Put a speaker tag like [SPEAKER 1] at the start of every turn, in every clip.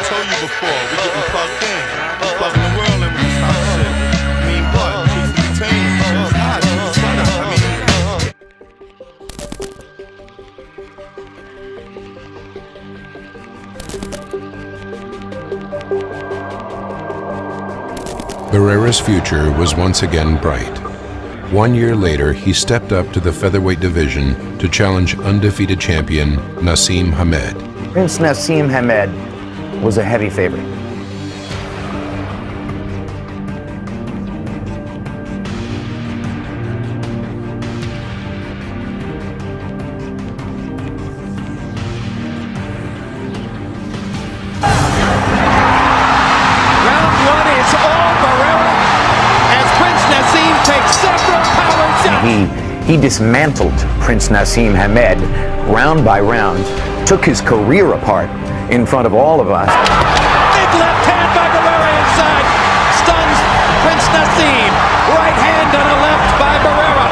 [SPEAKER 1] told you before, we getting plugged in. We plugging the world in with this hot shit. I mean, what? Keeps entertaining. Shit's hot. It's fun. I mean.
[SPEAKER 2] Barrera's future was once again bright. 1 year later, he stepped up to the featherweight division to challenge undefeated champion Naseem Hamed.
[SPEAKER 3] Prince Naseem Hamed was a heavy favorite. He dismantled Prince Naseem Hamed round by round, took his career apart in front of all of us.
[SPEAKER 4] Big left hand by Barrera inside, stuns Prince Naseem. Right hand and a left by Barrera,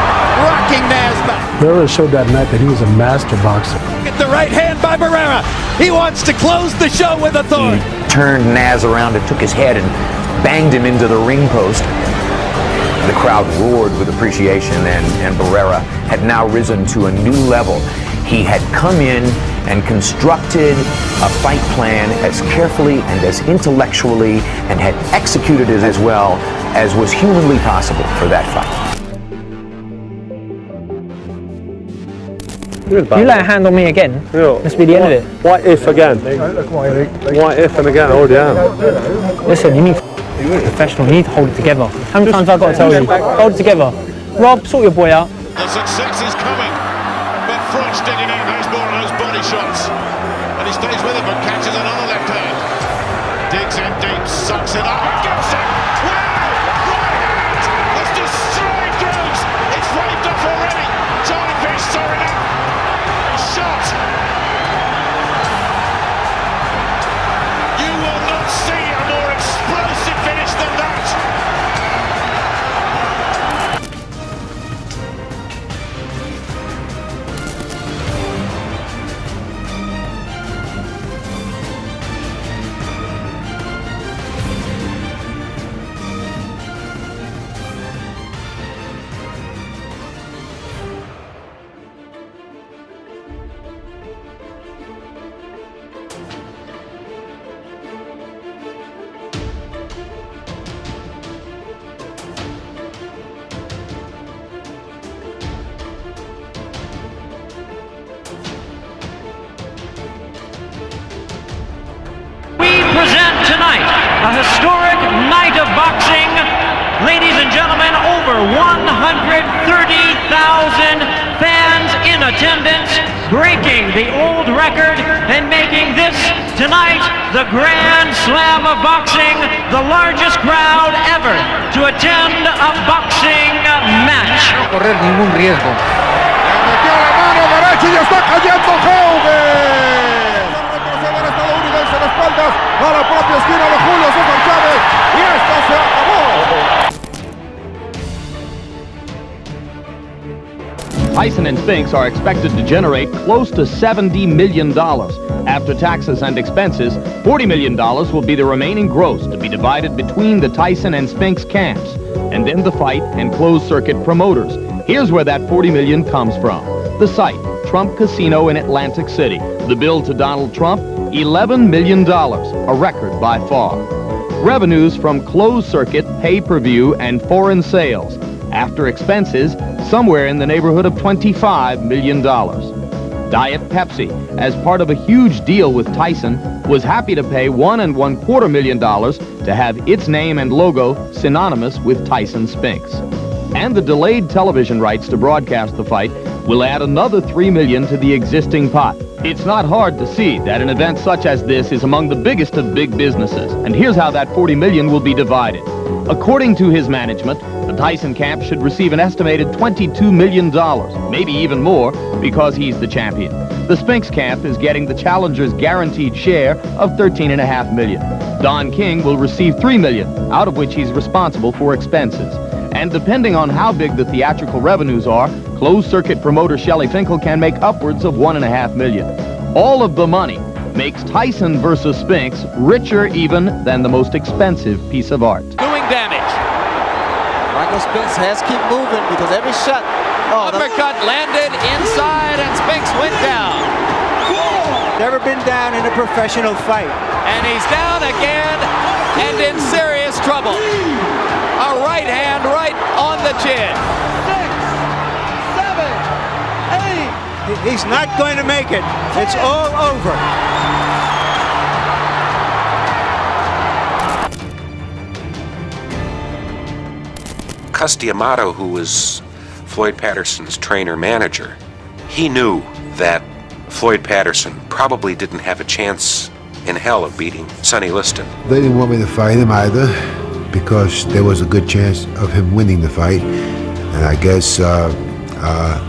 [SPEAKER 4] rocking Naz back.
[SPEAKER 5] Barrera showed that night that he was a master boxer.
[SPEAKER 4] Get the right hand by Barrera. He wants to close the show with authority.
[SPEAKER 3] He turned Naz around and took his head and banged him into the ring post. The crowd roared with appreciation, and Barrera had now risen to a new level. He had come in and constructed a fight plan as carefully and as intellectually and had executed it as well as was humanly possible for that fight.
[SPEAKER 6] You lay a hand on me again, this will be the end of it.
[SPEAKER 5] What if again? What if and again? Oh yeah.
[SPEAKER 6] Listen, you need professional, you need to hold it together. How many times have I got to tell you? Hold it together. Rob, sort your boy out.
[SPEAKER 7] The success is coming, but Froch digging in those more of those body shots. And he stays with it, but catches another left hand. Digs in deep, sucks it up, and gets it! Wow! Right hand! Has destroyed Groves! It's waved off already! Charlie Fish saw enough! Shot! You will not see a more explosive finish than that!
[SPEAKER 8] Present tonight a historic night of boxing. Ladies and gentlemen, over 130,000 fans in attendance, breaking the old record and making this tonight the Grand Slam of boxing, the largest crowd ever to attend a boxing match.
[SPEAKER 9] No correr ningún riesgo. Le metió la mano derecha y está cayendo Helve. De espaldas a la propia esquina de Julio César Chávez y esto se acabó.
[SPEAKER 10] Tyson and Spinks are expected to generate close to $70 million. After taxes and expenses, $40 million will be the remaining gross to be divided between the Tyson and Spinks camps, and then the fight and closed-circuit promoters. Here's where that $40 million comes from. The site, Trump Casino in Atlantic City. The bill to Donald Trump, $11 million, a record by far. Revenues from closed-circuit, pay-per-view, and foreign sales. After expenses, somewhere in the neighborhood of $25 million. Diet Pepsi, as part of a huge deal with Tyson, was happy to pay $1.25 million to have its name and logo synonymous with Tyson Spinks. And the delayed television rights to broadcast the fight will add another $3 million to the existing pot. It's not hard to see that an event such as this is among the biggest of big businesses, and here's how that $40 million will be divided. According to his management, the Tyson camp should receive an estimated $22 million, maybe even more, because he's the champion. The Spinks camp is getting the challenger's guaranteed share of $13.5 million. Don King will receive $3 million, out of which he's responsible for expenses. And depending on how big the theatrical revenues are, closed-circuit promoter Shelley Finkel can make upwards of $1.5 million. All of the money makes Tyson versus Spinks richer even than the most expensive piece of art.
[SPEAKER 4] Doing damage.
[SPEAKER 11] Michael Spinks has to keep moving because every shot.
[SPEAKER 4] Uppercut landed inside and Spinks went down.
[SPEAKER 11] Never been down in a professional fight.
[SPEAKER 4] And he's down again and in serious trouble. A right hand right on the chin.
[SPEAKER 11] 6, 7, 8. He's not going to make it. It's all over.
[SPEAKER 12] Cus D'Amato, who was Floyd Patterson's trainer-manager, he knew that Floyd Patterson probably didn't have a chance in hell of beating Sonny Liston.
[SPEAKER 13] They didn't want me to fight him either because there was a good chance of him winning the fight. And I guess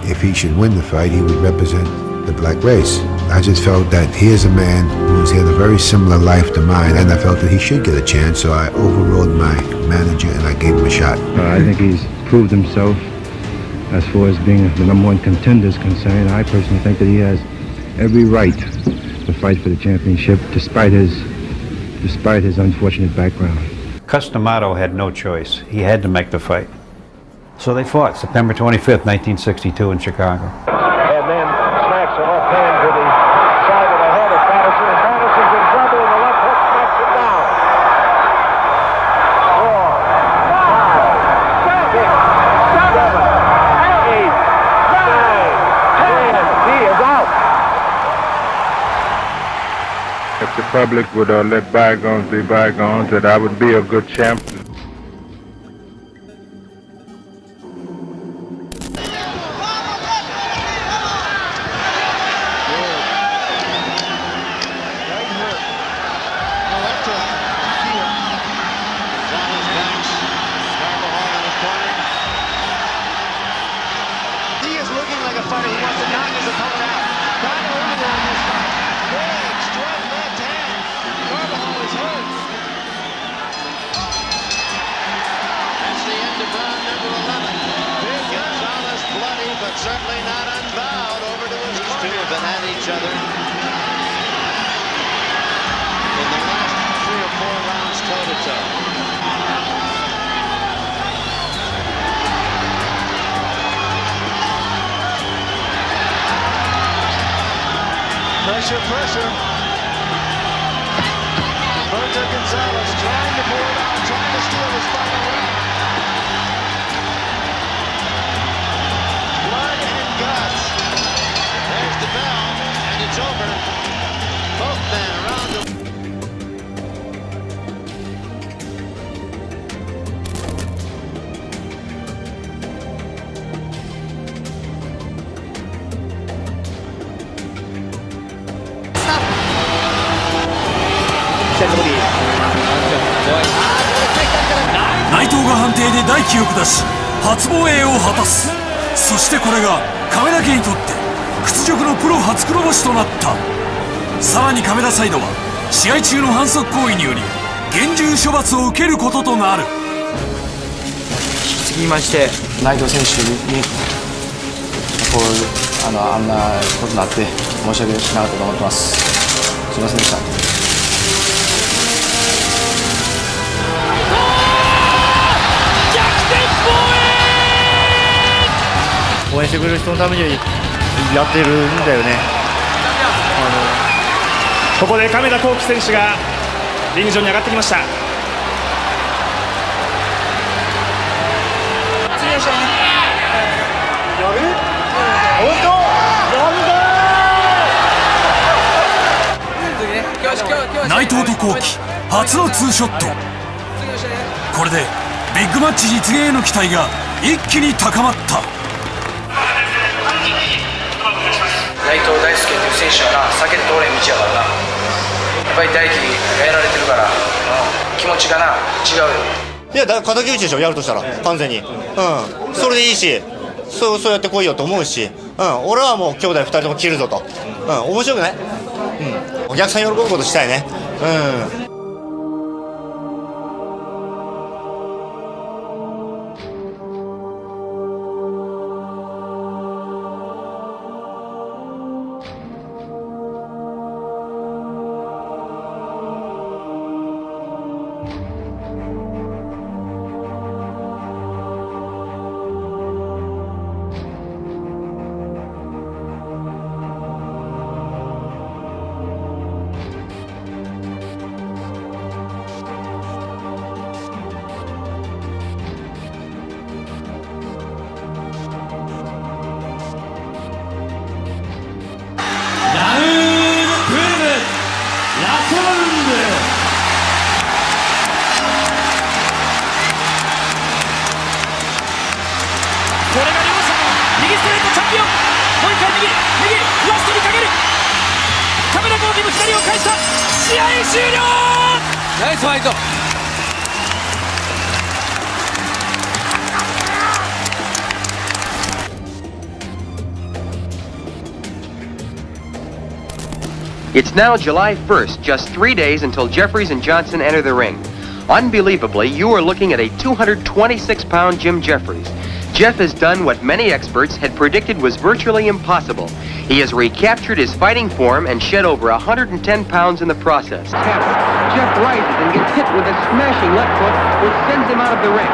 [SPEAKER 13] if he should win the fight, he would represent the black race. I just felt that here's a man who's had a very similar life to mine, and I felt that he should get a chance, so I overrode my manager and I gave him a shot.
[SPEAKER 5] I think he's proved himself as far as being the #1 contender is concerned. I personally think that he has every right to fight for the championship despite his unfortunate background.
[SPEAKER 14] Cus D'Amato had no choice. He had to make the fight. So they fought September 25th, 1962 in Chicago.
[SPEAKER 15] And then smacks a left hand to the side of the head of Patterson, and Patterson's in trouble, and the left hook smacks him down. 4, 5, 6, 7, 8, 9, 10. He is out.
[SPEAKER 5] If the public would let bygones be bygones, that I would be a good champ.
[SPEAKER 7] Certainly not unbowed over to his corner. These two have been at each other in the last 3 or 4 rounds toe-to-toe. Pressure, pressure. Roberto Gonzalez trying to pull it out, trying to steal his final round. There's the bell, and it's over. Both men around the...
[SPEAKER 16] 内藤が判定で大記を下し初防衛を果たす。そしてこれが亀田家にとって屈辱のプロ初黒星となった。さらに亀田サイドは試合中の反則行為により厳重処罰を受けることとなる。
[SPEAKER 17] 引き継ぎまして内藤選手にあんなことになって申し訳なかったと思ってます。すいませんでした。
[SPEAKER 18] 応援してくれる人のためにやってるんだよね。
[SPEAKER 19] ここで亀田光輝選手がリング上に上がってきました。
[SPEAKER 16] 内藤と光輝初のツーショット。これでビッグマッチ実現への期待が一気に高まった。
[SPEAKER 17] 内藤大輔という選手はな、避けて通れん道やからな。やっぱり大輝がやられてるから、気持ちがな、違うよ。
[SPEAKER 18] いや、敵討ちでしょ、やるとしたら、完全に。それでいいし、そうやってこいよと思うし、俺はもう兄弟2人とも切るぞと。面白くない？お客さん喜ぶことしたいね。
[SPEAKER 16] にぶつかりを返した。試合終了。ナイスファイト。
[SPEAKER 20] It's now July 1st, just 3 days until Jeffries and Johnson enter the ring. Unbelievably, you are looking at a 226-pound Jim Jeffries. Jeff has done what many experts had predicted was virtually impossible. He has recaptured his fighting form and shed over 110 pounds in the process. Jeff rises and gets hit with a smashing left hook, which sends him out of the ring.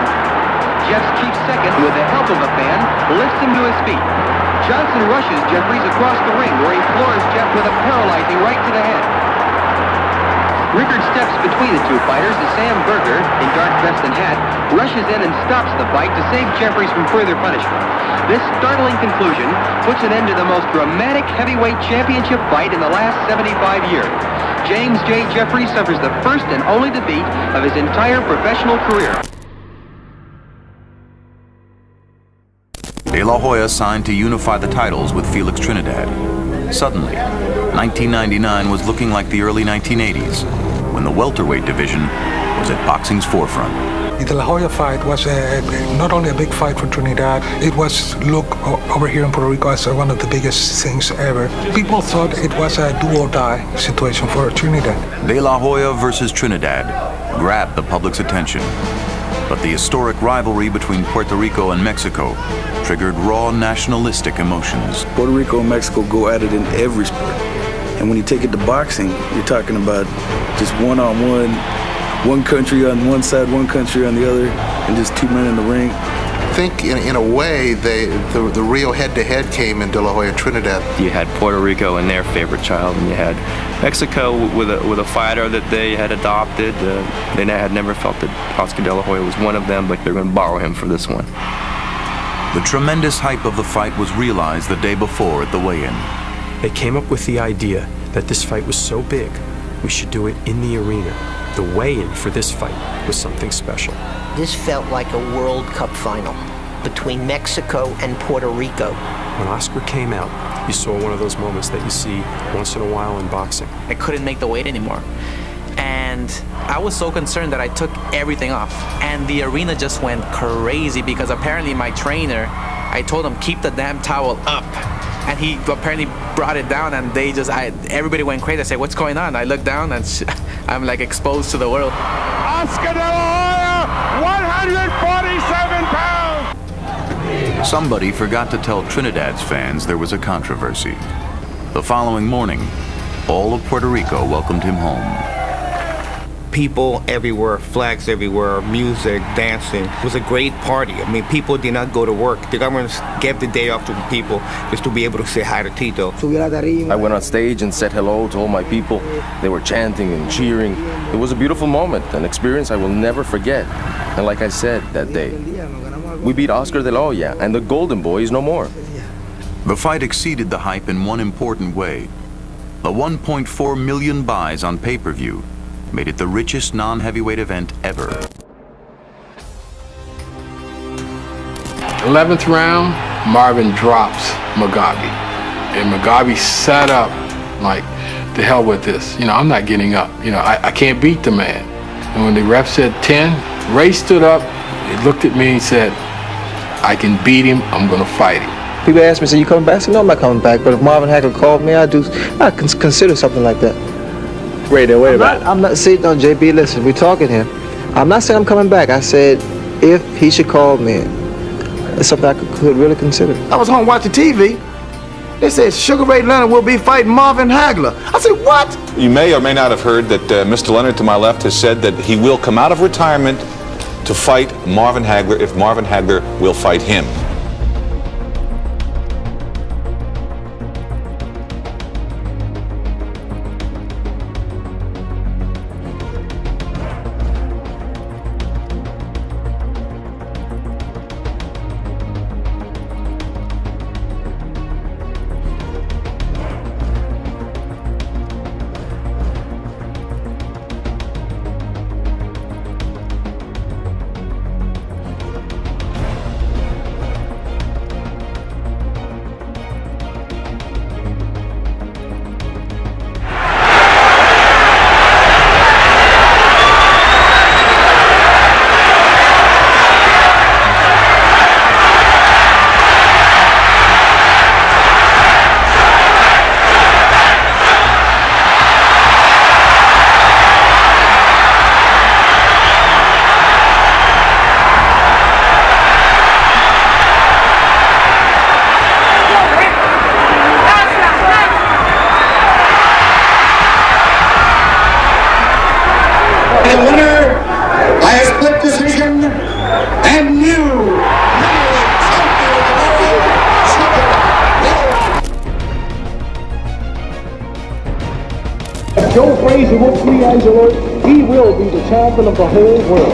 [SPEAKER 20] Jeff's chief second, with the help of a fan, lifts him to his feet. Johnson rushes Jeffries across the ring, where he floors Jeff with a paralyzing right to the head. Rickard steps between the two fighters as Sam Berger, in dark vest and hat, rushes in and stops the fight to save Jeffries from further punishment. This startling conclusion puts an end to the most dramatic heavyweight championship fight in the last 75 years. James J. Jeffries suffers the first and only defeat of his entire professional career.
[SPEAKER 21] De La Hoya signed to unify the titles with Felix Trinidad. Suddenly, 1999 was looking like the early 1980s, when the welterweight division was at boxing's forefront.
[SPEAKER 22] The De La Hoya fight was not only a big fight for Trinidad, it was looked over here in Puerto Rico as one of the biggest things ever. People thought it was a do-or-die situation for Trinidad.
[SPEAKER 21] De La Hoya versus Trinidad grabbed the public's attention. But the historic rivalry between Puerto Rico and Mexico triggered raw nationalistic emotions.
[SPEAKER 23] Puerto Rico and Mexico go at it in every sport. And when you take it to boxing, you're talking about just one-on-one, one country on one side, one country on the other, and just two men in the ring.
[SPEAKER 24] I think in a way the real head-to-head came in De La Hoya Trinidad.
[SPEAKER 25] You had Puerto Rico and their favorite child, and you had Mexico with a fighter that they had adopted. They had never felt that Oscar De La Hoya was one of them, but they're going to borrow him for this one.
[SPEAKER 21] The tremendous hype of the fight was realized the day before at the weigh-in.
[SPEAKER 26] They came up with the idea that this fight was so big, we should do it in the arena. The weigh-in for this fight was something special.
[SPEAKER 27] This felt like a World Cup final between Mexico and Puerto Rico.
[SPEAKER 26] When Oscar came out, you saw one of those moments that you see once in a while in boxing.
[SPEAKER 28] I couldn't make the weight anymore. And I was so concerned that I took everything off. And the arena just went crazy because apparently my trainer, I told him, keep the damn towel up. And he apparently brought it down, and everybody went crazy. I said, what's going on? I look down and I'm like exposed to the world.
[SPEAKER 9] Oscar De La Hoya, 147 pounds!
[SPEAKER 21] Somebody forgot to tell Trinidad's fans there was a controversy. The following morning, all of Puerto Rico welcomed him home.
[SPEAKER 29] People everywhere, flags everywhere, music, dancing. It was a great party. I mean, people did not go to work. The government gave the day off to people just to be able to say hi to Tito.
[SPEAKER 30] I went on stage and said hello to all my people. They were chanting and cheering. It was a beautiful moment, an experience I will never forget. And like I said that day, we beat Oscar De La Hoya, and the Golden Boy is no more.
[SPEAKER 21] The fight exceeded the hype in one important way. The 1.4 million buys on pay-per-view made it the richest non-heavyweight event ever.
[SPEAKER 31] 11th round, Marvin drops Mugabe. And Mugabe sat up like, the hell with this. You know, I'm not getting up. You know, I can't beat the man. And when the ref said 10, Ray stood up, he looked at me and said, I can beat him, I'm gonna fight him.
[SPEAKER 32] People ask me, so you coming back? I said, no, I'm not coming back. But if Marvin Hagler called me, I'd consider something like that.
[SPEAKER 6] Wait about it.
[SPEAKER 32] I'm not saying, no, JB, listen, we're talking here. I'm not saying I'm coming back. I said, if he should call me, it's something I could really consider.
[SPEAKER 9] I was home watching TV. They said Sugar Ray Leonard will be fighting Marvin Hagler. I said, what?
[SPEAKER 33] You may or may not have heard that Mr. Leonard to my left has said that he will come out of retirement to fight Marvin Hagler if Marvin Hagler will fight him.
[SPEAKER 1] Frazier will free Angelo, he will be the champion of the whole world.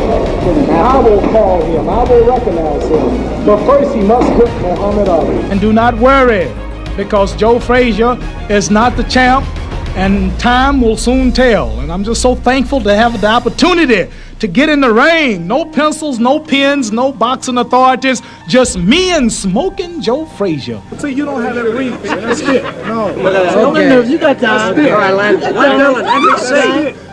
[SPEAKER 1] I will call him, I will recognize him. But first he must hit Muhammad Ali.
[SPEAKER 2] And do not worry, because Joe Frazier is not the champ, and time will soon tell. And I'm just so thankful to have the opportunity to get in the ring. No pencils, no pens, no boxing authorities, just me and smoking Joe Frazier.
[SPEAKER 1] See, you don't have that ring, that's it. No.
[SPEAKER 2] Okay.
[SPEAKER 1] You got time.
[SPEAKER 2] All right, Landon.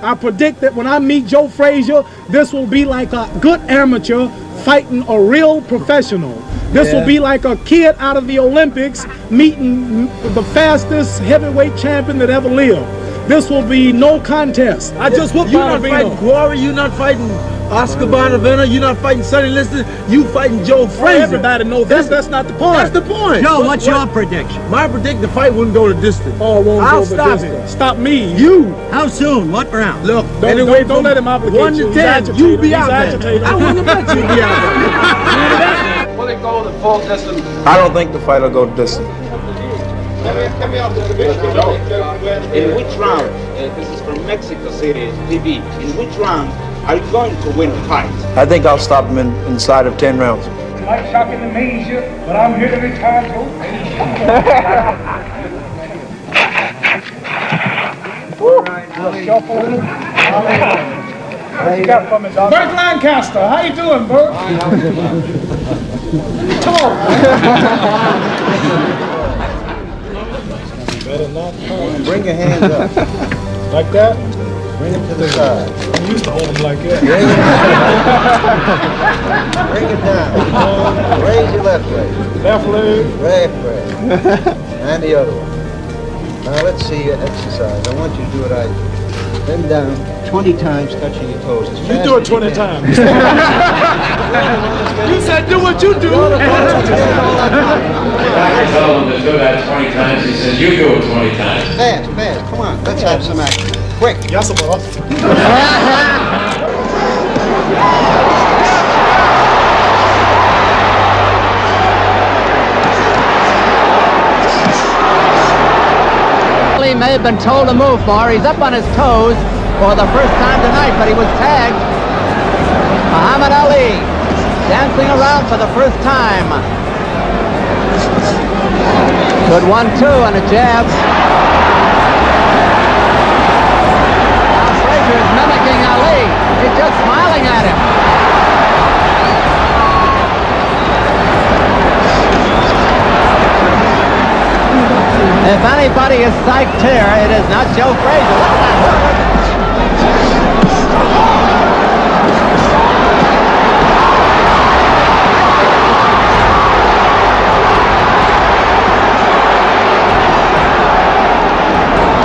[SPEAKER 1] I predict that when I meet Joe Frazier, this will be like a good amateur fighting a real professional. This will be like a kid out of the Olympics meeting the fastest heavyweight champion that ever lived. This will be no contest. I just whooped
[SPEAKER 3] You're not fighting Glory, you're not fighting Oscar Bonavena, you're not fighting Sonny Liston, you fighting Joe Frazier.
[SPEAKER 1] Everybody knows that's not the point.
[SPEAKER 3] That's the point.
[SPEAKER 1] Joe, what's your prediction?
[SPEAKER 3] My prediction, the fight wouldn't go to distance.
[SPEAKER 1] Oh, won't
[SPEAKER 3] I'll
[SPEAKER 1] go the
[SPEAKER 3] stop
[SPEAKER 1] distance.
[SPEAKER 3] it.
[SPEAKER 1] Stop me.
[SPEAKER 3] You.
[SPEAKER 1] How soon? What round?
[SPEAKER 3] Look,
[SPEAKER 1] don't let him obligate
[SPEAKER 3] 1
[SPEAKER 1] you.
[SPEAKER 3] to 10, you be out there. I wouldn't have let you be out there.
[SPEAKER 17] Will it go the full distance?
[SPEAKER 3] I don't think the fight will go distance.
[SPEAKER 4] In which round, this is from Mexico City TV, in which round are you going to win the fight?
[SPEAKER 3] I think I'll stop him inside of 10 rounds.
[SPEAKER 1] Might shock and amaze you, but I'm here to retire Joe What you got for me, dog? Burt Lancaster, how you doing, Burt?
[SPEAKER 4] Better not talk. Bring your hands up.
[SPEAKER 1] Like that?
[SPEAKER 4] Bring them to the side.
[SPEAKER 1] I used to hold them like that.
[SPEAKER 4] Bring it down. Raise your left leg.
[SPEAKER 1] Left leg.
[SPEAKER 4] Left leg. And the other one. Now let's see you exercise. I want you to do what I do. Bend down 20 times, touching your toes.
[SPEAKER 1] You do it 20 times. You said do what you do.
[SPEAKER 5] I told him to do that 20 times. He said, you do it 20 times.
[SPEAKER 4] Fast, fast. Come on. Let's have some action. Quick.
[SPEAKER 1] Yes, boss.
[SPEAKER 7] He may have been told to move more. He's up on his toes for the first time tonight, but he was tagged. Muhammad Ali dancing around for the first time. Good 1-2 and a jab. Now Frazier is mimicking Ali. He's just smiling at him. If anybody is psyched here, it is not Joe Frazier. Look at that hook.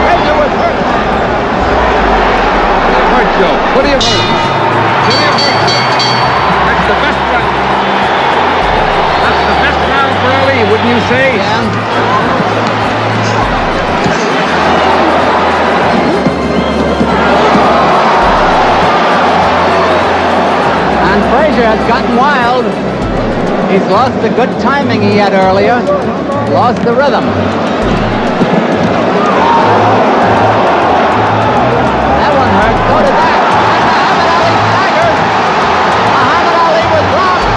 [SPEAKER 7] Frazier was hurt.
[SPEAKER 4] Hurt Joe. What do you hurt? What do you hurt? That's the best round. That's the best round for Ali, wouldn't you say?
[SPEAKER 7] Yeah. Frazier has gotten wild. He's lost the good timing he had earlier. Lost the rhythm. That one hurt. So did that. Muhammad Ali staggered. Muhammad Ali was dropped.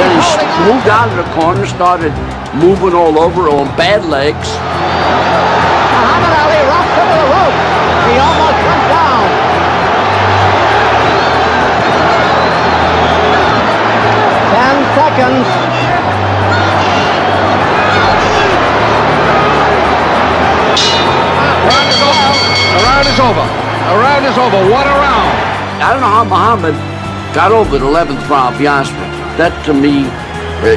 [SPEAKER 8] Then he moved out of the corner, started moving all over on bad legs.
[SPEAKER 7] Muhammad Ali rocks over the rope. He almost went down. 10 seconds.
[SPEAKER 4] The round is over. The round is over. What a round.
[SPEAKER 8] I don't know how Muhammad got over the 11th round, to be honest with you. That, to me,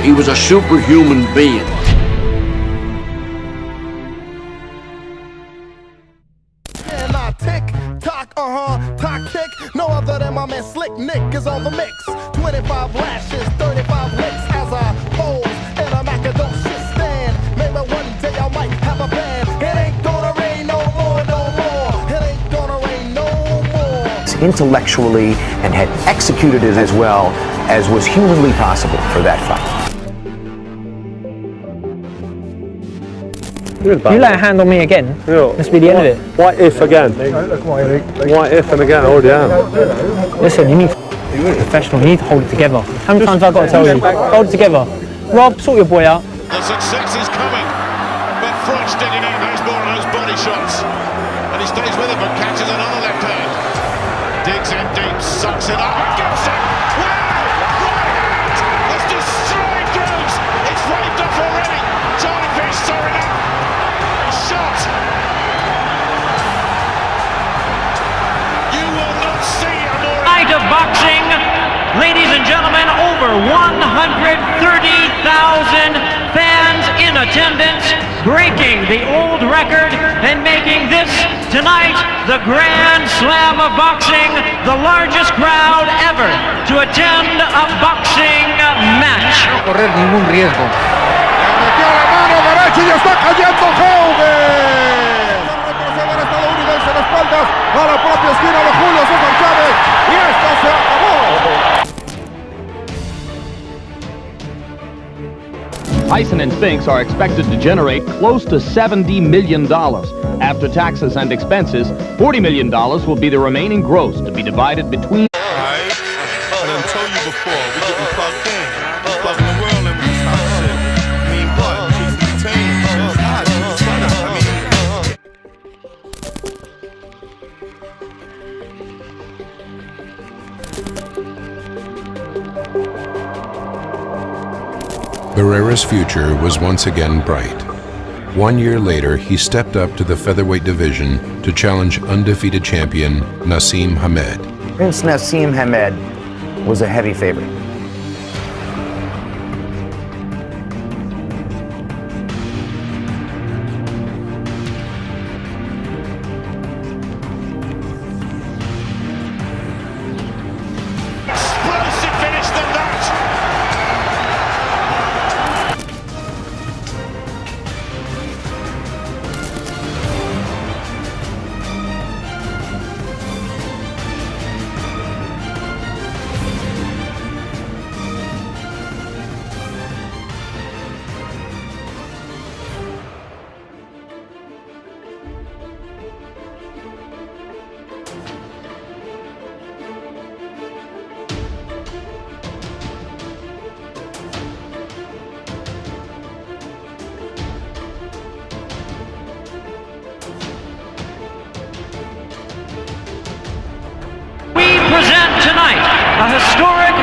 [SPEAKER 8] he was a superhuman being.
[SPEAKER 9] Top kick, no other than my man Slick Nick is on the mix. 25 lashes, 35 licks as I pose in a Macadocious stand. Maybe one day I might have a band. It ain't gonna rain no more, no more. It ain't gonna rain no more.
[SPEAKER 10] Intellectually and had executed it as well as was humanly possible for that fight.
[SPEAKER 6] You lay a hand on me again, this will be the end of it.
[SPEAKER 11] Why if again? Why if and again? I already am.
[SPEAKER 6] Listen, you need professional, you need to hold it together. How many times have I got to tell you? Hold it together. Rob, sort your boy out.
[SPEAKER 9] The success is coming, but Froch digging in, there's more of those body shots. And he stays with it, but catches another left hand. Digs in deep, sucks it up, and gets it! Wow! Right hand! Has destroyed Groves! It's waved off already! Johnny Fish saw it up! Shot! You will not see a more...
[SPEAKER 12] Night of boxing, ladies and gentlemen, over 130,000 fans in attendance, breaking the old record and making this tonight the Grand Slam of boxing, the largest crowd ever to attend a boxing match.
[SPEAKER 9] No correr ningún riesgo. Metió la mano derecha y está cayendo Hogan. Retroceder estadounidense de espaldas a la propia esquina de Julio César Chávez y esto se acabó.
[SPEAKER 13] Tyson and Spinks are expected to generate close to $70 million. After taxes and expenses, $40 million will be the remaining gross to be divided between...
[SPEAKER 9] I done told you before, we getting plugged in. We plugging the world in with this hot shit. I mean, what? Chicks entertainment, shit. It's hot, it's fun.
[SPEAKER 14] Barrera's future was once again bright. 1 year later, he stepped up to the featherweight division to challenge undefeated champion Naseem Hamed.
[SPEAKER 10] Prince Naseem Hamed was a heavy favorite.
[SPEAKER 9] Explosive finish than that.
[SPEAKER 12] Present tonight a historic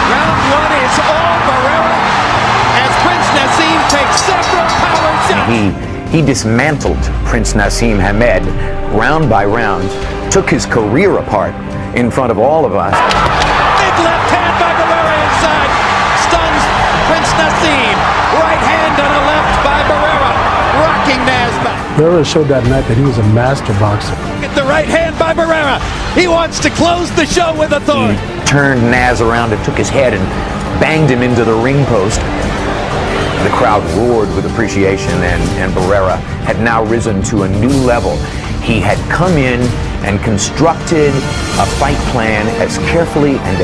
[SPEAKER 15] round one is all Barrera as Prince Naseem takes several power shots.
[SPEAKER 10] He dismantled Prince Naseem Hamed round by round, took his career apart in front of all of us.
[SPEAKER 15] Big left hand by Barrera inside, stuns Prince Naseem. Right hand and a left by Barrera, rocking Naz back.
[SPEAKER 31] Barrera showed that night that he was a master boxer.
[SPEAKER 15] Get the right hand by Barrera. He wants to close the show with authority.
[SPEAKER 10] He turned Naz around and took his head and banged him into the ring post. The crowd roared with appreciation, and Barrera had now risen to a new level. He had come in and constructed a fight plan as carefully and as